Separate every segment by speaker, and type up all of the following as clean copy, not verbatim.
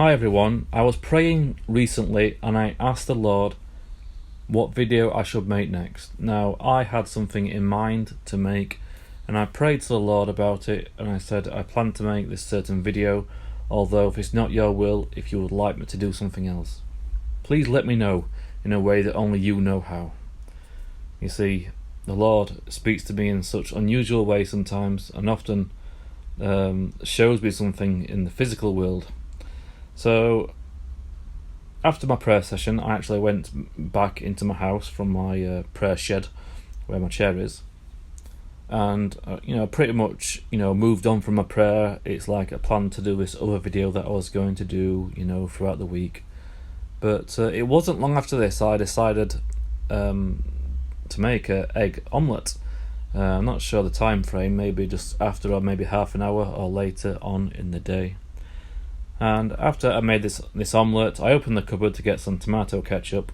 Speaker 1: Hi everyone, I was praying recently and I asked the Lord what video I should make next. Now, I had something in mind to make and I prayed to the Lord about it and I said I plan to make this certain video, although if it's not your will, if you would like me to do something else, please let me know in a way that only you know how. You see, the Lord speaks to me in such unusual ways sometimes and often shows me something in the physical world. So after my prayer session, I actually went back into my house from my prayer shed where my chair is, and pretty much moved on from my prayer. It's like I planned to do this other video that I was going to do throughout the week, but it wasn't long after this I decided to make an egg omelette. I'm not sure the time frame, maybe just after or maybe half an hour or later on in the day. And after I made this omelette, I opened the cupboard to get some tomato ketchup,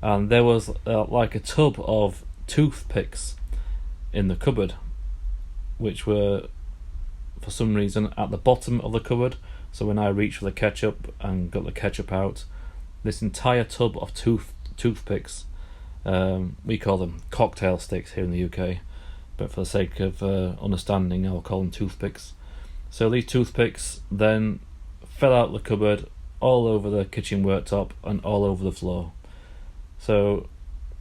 Speaker 1: and there was like a tub of toothpicks in the cupboard, which were for some reason at the bottom of the cupboard. So when I reached for the ketchup and got the ketchup out, this entire tub of toothpicks, we call them cocktail sticks here in the UK, but for the sake of understanding, I'll call them toothpicks. So these toothpicks then fell out the cupboard, all over the kitchen worktop and all over the floor. So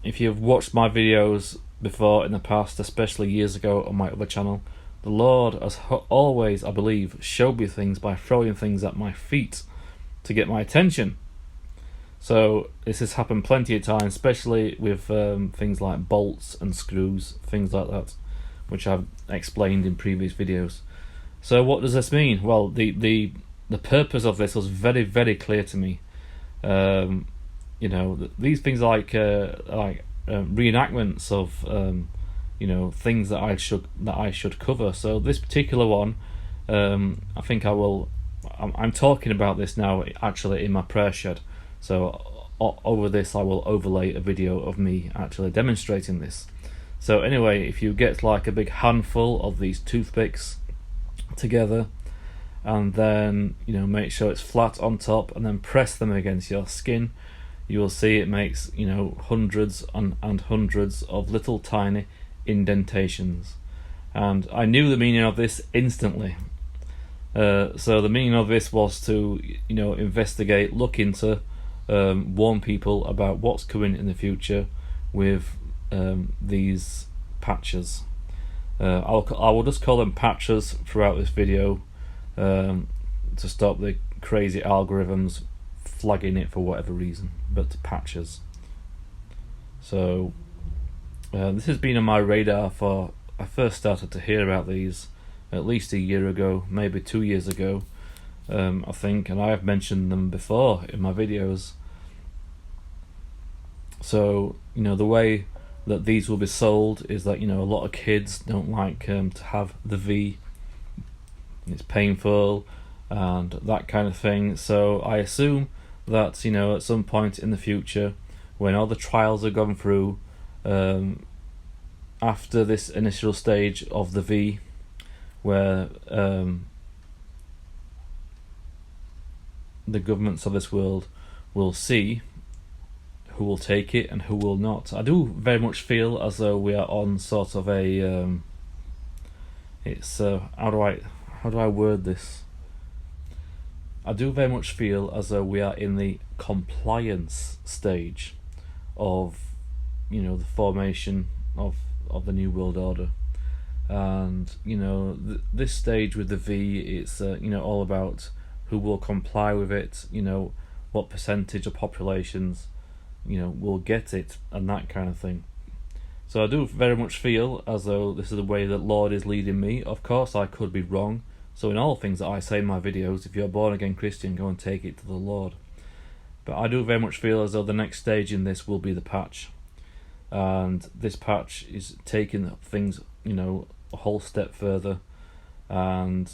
Speaker 1: if you've watched my videos before in the past, especially years ago on my other channel, the Lord has always, I believe, showed me things by throwing things at my feet to get my attention. So this has happened plenty of times, especially with things like bolts and screws, things like that, which I've explained in previous videos. So what does this mean? Well, the purpose of this was very, very clear to me. These things like reenactments of things that I should cover. So this particular one, I think I'm talking about this now actually in my prayer shed. So over this I will overlay a video of me actually demonstrating this. So anyway, if you get like a big handful of these toothpicks together, and then make sure it's flat on top and then press them against your skin, you will see it makes hundreds and hundreds of little tiny indentations. And I knew the meaning of this instantly. So the meaning of this was to investigate, look into, warn people about what's coming in the future with these patches. I will just call them patches throughout this video, to stop the crazy algorithms flagging it for whatever reason, but patches. So this has been on my radar for, I first started to hear about these at least a year ago, maybe 2 years ago, I think, and I have mentioned them before in my videos. So the way that these will be sold is that a lot of kids don't like to have the V. It's painful and that kind of thing. So I assume that at some point in the future, when all the trials are gone through, after this initial stage of the V, where the governments of this world will see who will take it and who will not. I do very much feel as though we are on sort of a how do I word this? I do very much feel as though we are in the compliance stage of the formation of the New World Order. And this stage with the V, it's all about who will comply with it, what percentage of populations will get it, and that kind of thing. So I do very much feel as though this is the way that Lord is leading me. Of course I could be wrong, so in all things that I say in my videos, if you're a born again Christian, go and take it to the Lord. But I do very much feel as though the next stage in this will be the patch, and this patch is taking things a whole step further. And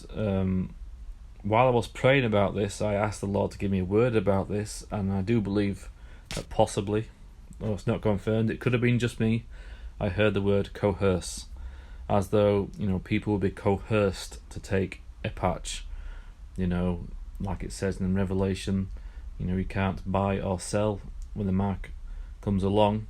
Speaker 1: while I was praying about this, I asked the Lord to give me a word about this, and I do believe that possibly, though it's not confirmed, it could have been just me, I heard the word coerce, as though people will be coerced to take a patch. like it says in Revelation, you can't buy or sell when the mark comes along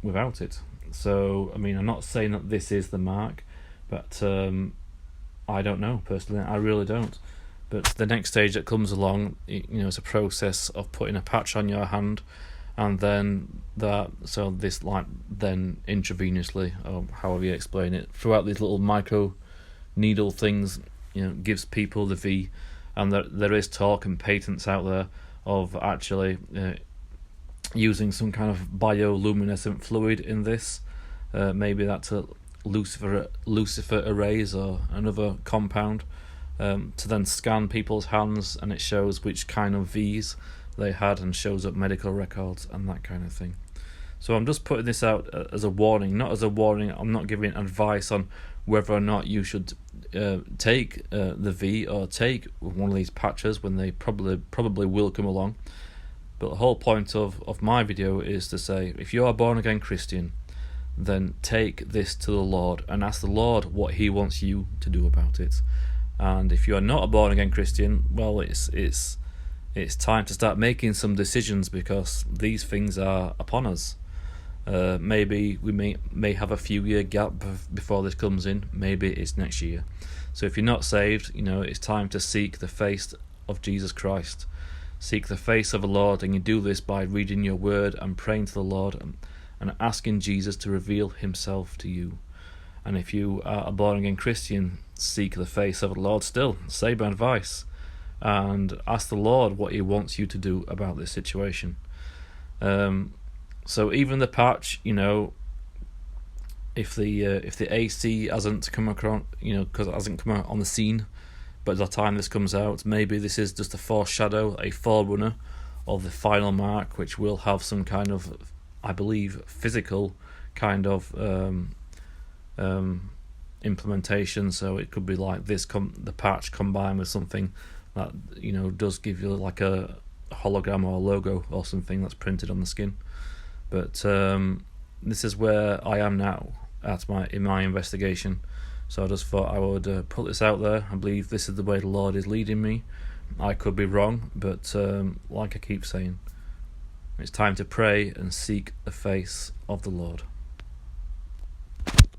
Speaker 1: without it. So, I'm not saying that this is the mark, but I don't know personally. I really don't. But the next stage that comes along, it's a process of putting a patch on your hand, and then then intravenously, or however you explain it, throughout these little micro needle things, gives people the V. And there is talk and patents out there of actually using some kind of bioluminescent fluid in this. Maybe that's a Lucifer arrays or another compound, to then scan people's hands, and it shows which kind of V's they had and shows up medical records and that kind of thing. So I'm just putting this out as a warning, not as a warning. I'm not giving advice on whether or not you should take the V or take one of these patches when they probably will come along. But the whole point of my video is to say, if you are a born again Christian, then take this to the Lord and ask the Lord what He wants you to do about it. And if you are not a born again Christian, well, it's time to start making some decisions, because these things are upon us. Maybe we may have a few year gap before this comes in. Maybe it's next year. So if you're not saved, it's time to seek the face of Jesus Christ. Seek the face of the Lord, and you do this by reading your word and praying to the Lord and asking Jesus to reveal Himself to you. And if you are a born again Christian, seek the face of the Lord still. Say my advice and ask the Lord what He wants you to do about this situation. So even the patch, if the AC hasn't come across, because it hasn't come out on the scene, but by the time this comes out, maybe this is just a foreshadow, a forerunner of the final mark, which will have some kind of, I believe, physical kind of implementation. So it could be like this, the patch combined with something that does give you like a hologram or a logo or something that's printed on the skin. But this is where I am now in my investigation. So I just thought I would put this out there. I believe this is the way the Lord is leading me. I could be wrong, but like I keep saying, it's time to pray and seek the face of the Lord.